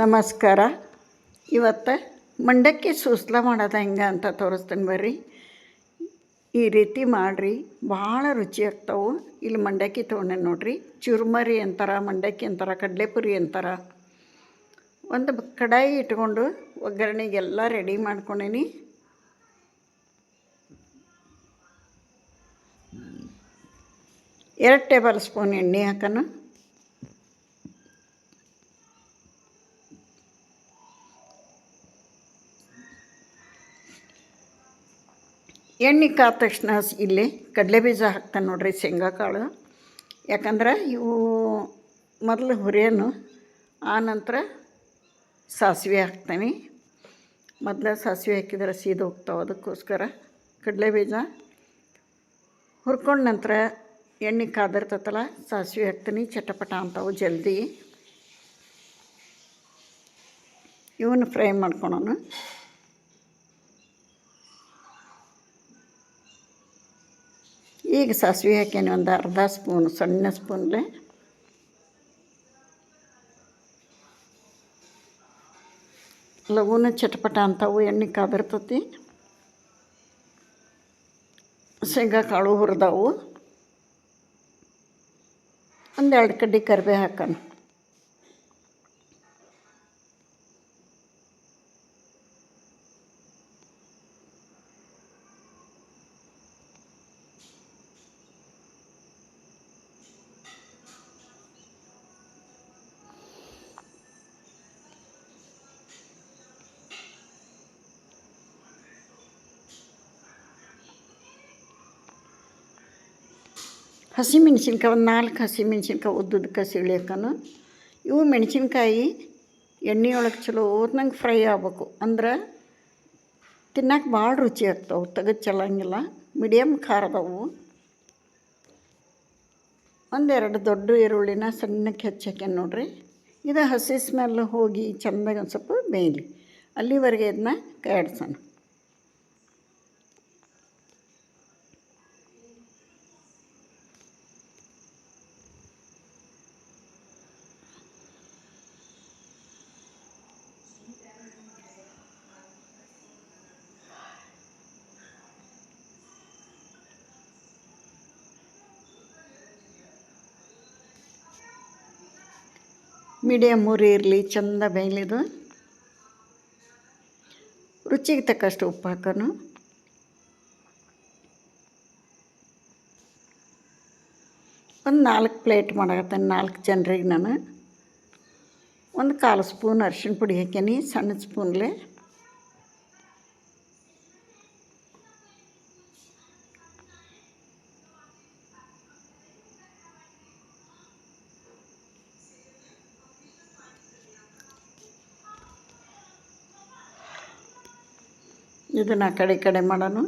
ನಮಸ್ಕಾರ. ಇವತ್ತು ಮಂಡಕ್ಕಿ ಸೂಸ್ಲ ಮಾಡೋದು ಹೆಂಗೆ ಅಂತ ತೋರಿಸ್ತೀನಿ ಬರ್ರಿ. ಈ ರೀತಿ ಮಾಡಿರಿ, ಭಾಳ ರುಚಿ ಆಗ್ತಾವೆ. ಇಲ್ಲಿ ಮಂಡಕ್ಕಿ ತೊಗೊಂಡೆ ನೋಡಿರಿ. ಚುರುಮರಿ ಅಂತಾರೆ, ಮಂಡಕ್ಕಿ ಅಂತಾರೆ, ಕಡಲೆಪುರಿ ಅಂತಾರೆ. ಒಂದು ಕಡಾಯಿ ಇಟ್ಕೊಂಡು ಒಗ್ಗರಣೆಗೆಲ್ಲ ರೆಡಿ ಮಾಡ್ಕೊಂಡೀನಿ. ಎರಡು ಟೇಬಲ್ ಸ್ಪೂನ್ ಎಣ್ಣೆ ಹಾಕೋಣ. ಎಣ್ಣೆ ಕಾದ ತಕ್ಷಣ ಇಲ್ಲಿ ಕಡಲೆ ಬೀಜ ಹಾಕ್ತಾನೆ ನೋಡಿರಿ, ಶೇಂಗಾ ಕಾಳು. ಯಾಕಂದ್ರೆ ಇವು ಮೊದಲು ಹುರಿಯೋನು, ಆನಂತರ ಸಾಸಿವೆ ಹಾಕ್ತಾನೆ. ಮೊದಲು ಸಾಸಿವೆ ಹಾಕಿದ್ರೆ ಸೀದು ಹೋಗ್ತಾವೆ, ಅದಕ್ಕೋಸ್ಕರ ಕಡಲೆ ಬೀಜ ಹುರ್ಕೊಂಡ ನಂತರ ಎಣ್ಣೆ ಕಾದಿರ್ತೈತಲ್ಲ, ಸಾಸಿವೆ ಹಾಕ್ತೀನಿ. ಚಟಪಟ ಅಂತಾವು ಜಲ್ದಿ. ಇವನ್ನ ಫ್ರೈ ಮಾಡ್ಕೊಳೋಣ. ಈಗ ಸಾಸಿವೆ ಹಾಕೇನಿ, ಒಂದು ಅರ್ಧ ಸ್ಪೂನ್, ಸಣ್ಣ ಸ್ಪೂನ್ಲೆ. ಲಘುನ ಚಟಪಟ ಅಂತಾವು, ಎಣ್ಣೆ ಕಾದಿರ್ತತಿ. ಶೇಂಗಾ ಕಾಳು ಹುರಿದಾವು. ಒಂದೆರಡು ಕಡ್ಡಿ ಕರಿಬೇವು ಹಾಕೋಣ. ಹಸಿಮೆಣ್ಸಿನ್ಕಾಯಿ ಒಂದು 4 ಹಸಿಮೆಣ್ಸಿನ್ಕಾಯಿ ಉದ್ದುದಕ್ಕೆ ಸಿಳಿಯಕ್ಕನು. ಇವು ಮೆಣಸಿನ್ಕಾಯಿ ಎಣ್ಣೆಯೊಳಗೆ ಚಲೋ ಓದ್ನಂಗೆ ಫ್ರೈ ಆಗ್ಬೇಕು, ಅಂದ್ರೆ ತಿನ್ನಕ್ಕೆ ಭಾಳ ರುಚಿ ಆಗ್ತಾವೆ. ತೆಗೆದು ಚೆಲ್ಲಂಗಿಲ್ಲ. ಮೀಡಿಯಮ್ ಖಾರದವು. ಒಂದೆರಡು ದೊಡ್ಡ ಈರುಳ್ಳಿನ ಸಣ್ಣಕ್ಕೆ ಹೆಚ್ಚಾಕ್ಯಾನ ನೋಡಿರಿ. ಇದು ಹಸಿ ಸ್ಮೆಲ್ ಹೋಗಿ ಚೆಂದಾಗಿ ಒಂದು ಸ್ವಲ್ಪ ಬೇಯಲಿ, ಅಲ್ಲಿವರೆಗೆ ಇದನ್ನ ಕಾಡ್ಸೋಣ. ಮೀಡಿಯಮ್ ಉರಿ ಇರಲಿ, ಚೆಂದ ಬೇಯಲಿದು. ರುಚಿಗೆ ತಕ್ಕಷ್ಟು ಉಪ್ಪು ಹಾಕೋನು. ಒಂದು 4 ಪ್ಲೇಟ್ ಮಾಡಕತ್ತೇನೆ, 4 ಜನರಿಗೆ ನಾನು. ಒಂದು 1/4 ಸ್ಪೂನ್ ಅರಿಶಿಣ ಪುಡಿ ಹಾಕೀನಿ, ಸಣ್ಣ ಸ್ಪೂನ್ಲೆ. ಇದನ್ನು ಕಡೆ ಮಾಡೋಣ.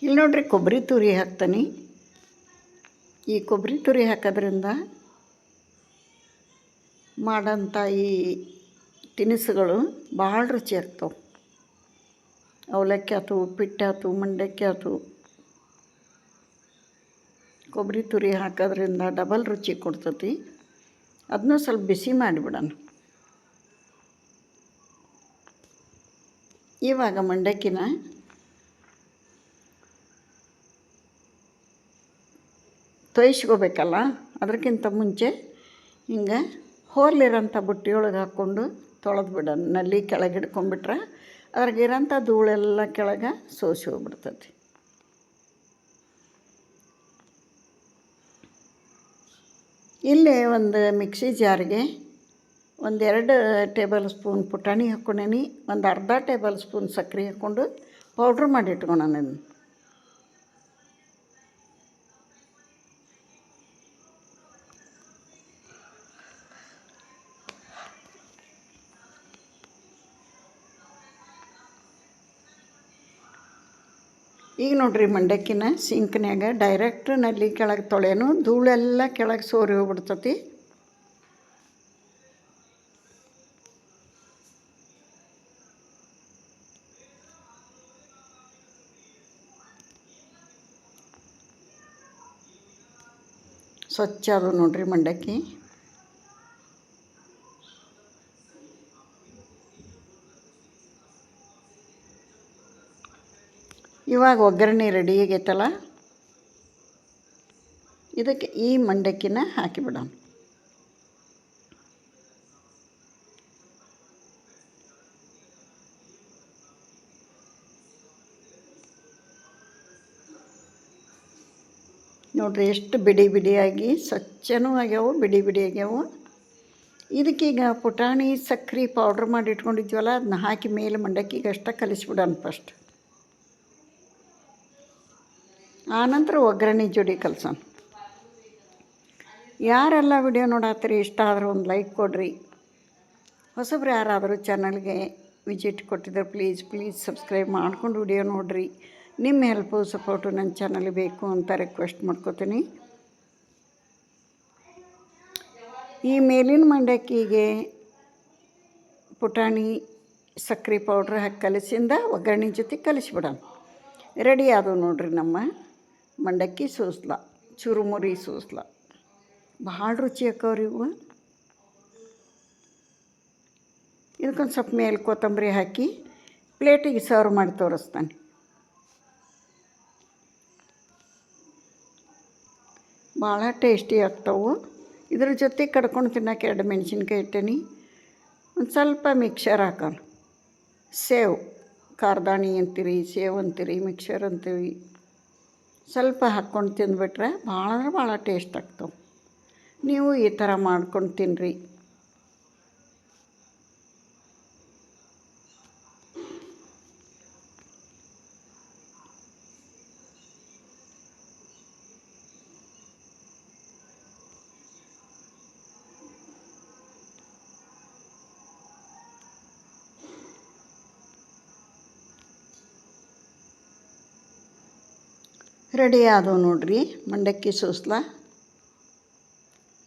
ಇಲ್ಲಿ ನೋಡ್ರಿ, ಕೊಬ್ಬರಿ ತುರಿ ಹಾಕ್ತಾನೆ. ಈ ಕೊಬ್ಬರಿ ತುರಿ ಹಾಕೋದ್ರಿಂದ ಮಾಡೋಂಥ ಈ ತಿನಿಸುಗಳು ಭಾಳ ರುಚಿ ಆಗ್ತಾವೆ. ಅವಲಕ್ಕಿ ಆಯ್ತು, ಉಪ್ಪಿಟ್ಟು ಆಯ್ತು, ಮಂಡಕ್ಕಿ ಆಯ್ತು, ಕೊಬ್ಬರಿ ತುರಿ ಹಾಕೋದ್ರಿಂದ ಡಬಲ್ ರುಚಿ ಕೊಡ್ತತಿ. ಅದನ್ನೂ ಸ್ವಲ್ಪ ಬಿಸಿ ಮಾಡಿಬಿಡೋಣ. ಇವಾಗ ಮಂಡಕ್ಕಿನ ತೊಯ್ಸ್ಕೋಬೇಕಲ್ಲ, ಅದಕ್ಕಿಂತ ಮುಂಚೆ ಹಿಂಗೆ ಹೋರ್ಲಿರೋಂಥ ಬುಟ್ಟಿಯೊಳಗೆ ಹಾಕ್ಕೊಂಡು ತೊಳೆದು ಬಿಡೋಣ. ನಲ್ಲಿ ಕೆಳಗೆ ಹಿಡ್ಕೊಂಡ್ಬಿಟ್ರೆ ಅದ್ರಾಗಿರೋಂಥ ಧೂಳೆಲ್ಲ ಕೆಳಗೆ ಸೋಸಿ ಹೋಗ್ಬಿಡ್ತತಿ. ಇಲ್ಲೇ ಒಂದು ಮಿಕ್ಸಿ ಜಾರಿಗೆ 1-2 ಟೇಬಲ್ ಸ್ಪೂನ್ ಪುಟಾಣಿ ಹಾಕ್ಕೊಂಡೇನಿ. ಒಂದು ಅರ್ಧ ಟೇಬಲ್ ಸ್ಪೂನ್ ಸಕ್ಕರೆ ಹಾಕ್ಕೊಂಡು ಪೌಡ್ರ್ ಮಾಡಿ ಇಟ್ಕೊಳೋಣ. ಈಗ ನೋಡಿರಿ, ಮಂಡಕ್ಕಿನ ಸಿಂಕ್ನ್ಯಾಗ ಡೈರೆಕ್ಟ್ ನಲ್ಲಿ ಕೆಳಗೆ ತೊಳೆಯೋನು, ಧೂಳೆಲ್ಲ ಕೆಳಗೆ ಸೋರಿ ಹೋಗ್ಬಿಡ್ತತಿ. ಸ್ವಚ್ಛ ಅದು ನೋಡ್ರಿ ಮಂಡಕ್ಕಿ. ಇವಾಗ ಒಗ್ಗರಣೆ ರೆಡಿ ಆಗೈತಲ್ಲ, ಇದಕ್ಕೆ ಈ ಮಂಡಕ್ಕಿನ ಹಾಕಿಬಿಡೋಣ. ನೋಡ್ರಿ ಎಷ್ಟು ಬಿಡಿ ಬಿಡಿಯಾಗಿ ಸ್ವಚ್ಛನೂ ಆಗ್ಯಾವು, ಬಿಡಿ ಬಿಡಿ ಆಗ್ಯಾವು. ಇದಕ್ಕೀಗ ಪುಟಾಣಿ ಸಕ್ಕರೆ ಪೌಡ್ರ್ ಮಾಡಿ ಇಟ್ಕೊಂಡಿದ್ವಲ್ಲ, ಅದನ್ನ ಹಾಕಿ ಮೇಲೆ ಮಂಡಕ್ಕಿಗೆ ಅಷ್ಟೇ ಕಲಿಸ್ಬಿಡೋಣ ಫಸ್ಟ್. ಆನಂತರ ಒಗ್ಗರಣೆ ಜೋಡಿ ಕಲ್ಸೋಣ. ಯಾರೆಲ್ಲ ವಿಡಿಯೋ ನೋಡತ್ತೀರಿ, ಇಷ್ಟ ಆದ್ರೆ ಒಂದು ಲೈಕ್ ಕೊಡಿರಿ. ಹೊಸಬ್ರು ಯಾರಾದರೂ ಚಾನಲ್ಗೆ ವಿಸಿಟ್ ಕೊಟ್ಟಿದ್ರೆ ಪ್ಲೀಸ್ ಸಬ್ಸ್ಕ್ರೈಬ್ ಮಾಡ್ಕೊಂಡು ವಿಡಿಯೋ ನೋಡಿರಿ. ನಿಮ್ಮ ಹೆಲ್ಪು ಸಪೋರ್ಟು ನನ್ನ ಚಾನಲ್ಗೆ ಬೇಕು ಅಂತ ರಿಕ್ವೆಸ್ಟ್ ಮಾಡ್ಕೋತೀನಿ. ಈ ಮೇಲಿನ ಮಂಡಕ್ಕಿಗೆ ಪುಟಾಣಿ ಸಕ್ಕರೆ ಪೌಡ್ರ್ ಹಾಕಿ ಕಲಸಿಂದ ಒಗ್ಗರಣೆ ಜೊತೆ ಕಲಿಸ್ಬಿಡೋಣ. ರೆಡಿ ಆದವು ನೋಡ್ರಿ ನಮ್ಮ ಮಂಡಕ್ಕಿ ಸೂಸ್ಲ, ಚುರುಮುರಿ ಸೂಸ್ಲ. ಭಾಳ ರುಚಿ ಆಕವ್ರಿ ಇವು. ಇದಕ್ಕೊಂದು ಸ್ವಲ್ಪ ಮೇಲೆ ಕೊತ್ತಂಬರಿ ಹಾಕಿ ಪ್ಲೇಟಿಗೆ ಸರ್ವ್ ಮಾಡಿ ತೋರಿಸ್ತಾನೆ. ಭಾಳ ಟೇಸ್ಟಿ ಆಗ್ತಾವೆ. ಇದ್ರ ಜೊತೆ ಕಡ್ಕೊಂಡು ತಿನ್ನೋಕೆ 2 ಮೆಣಸಿನ್ಕಾಯಿ ಇಟ್ಟೇನಿ. ಒಂದು ಸ್ವಲ್ಪ ಮಿಕ್ಸರ್ ಹಾಕೋಣ. ಸೇವ್, ಕಾರ್ದಾಣಿ ಅಂತೀರಿ, ಸೇವ್ ಅಂತೀರಿ, ಮಿಕ್ಸರ್ ಅಂತೀವಿ. ಸ್ವಲ್ಪ ಹಾಕ್ಕೊಂಡು ತಿಂದುಬಿಟ್ರೆ ಭಾಳ ಅಂದ್ರೆ ಭಾಳ ಟೇಸ್ಟ್ ಆಗ್ತಾವೆ. ನೀವು ಈ ಥರ ಮಾಡ್ಕೊಂಡು ತಿನ್ನಿರಿ. ರೆಡಿ ಆದವು ನೋಡ್ರಿ ಮಂಡಕ್ಕಿ ಸೂಸ್ಲ.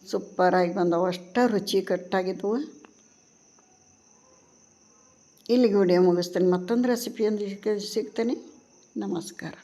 ಸೂಪರಾಗಿ ಬಂದವು, ಅಷ್ಟು ರುಚಿ ಕಟ್ಟಾಗಿದ್ವು. ಇಲ್ಲಿಗೆ ವಿಡಿಯೋ ಮುಗಿಸ್ತೀನಿ. ಮತ್ತೊಂದು ರೆಸಿಪಿಯೊಂದಿಗೆ ಸಿಗ್ತೇನೆ. ನಮಸ್ಕಾರ.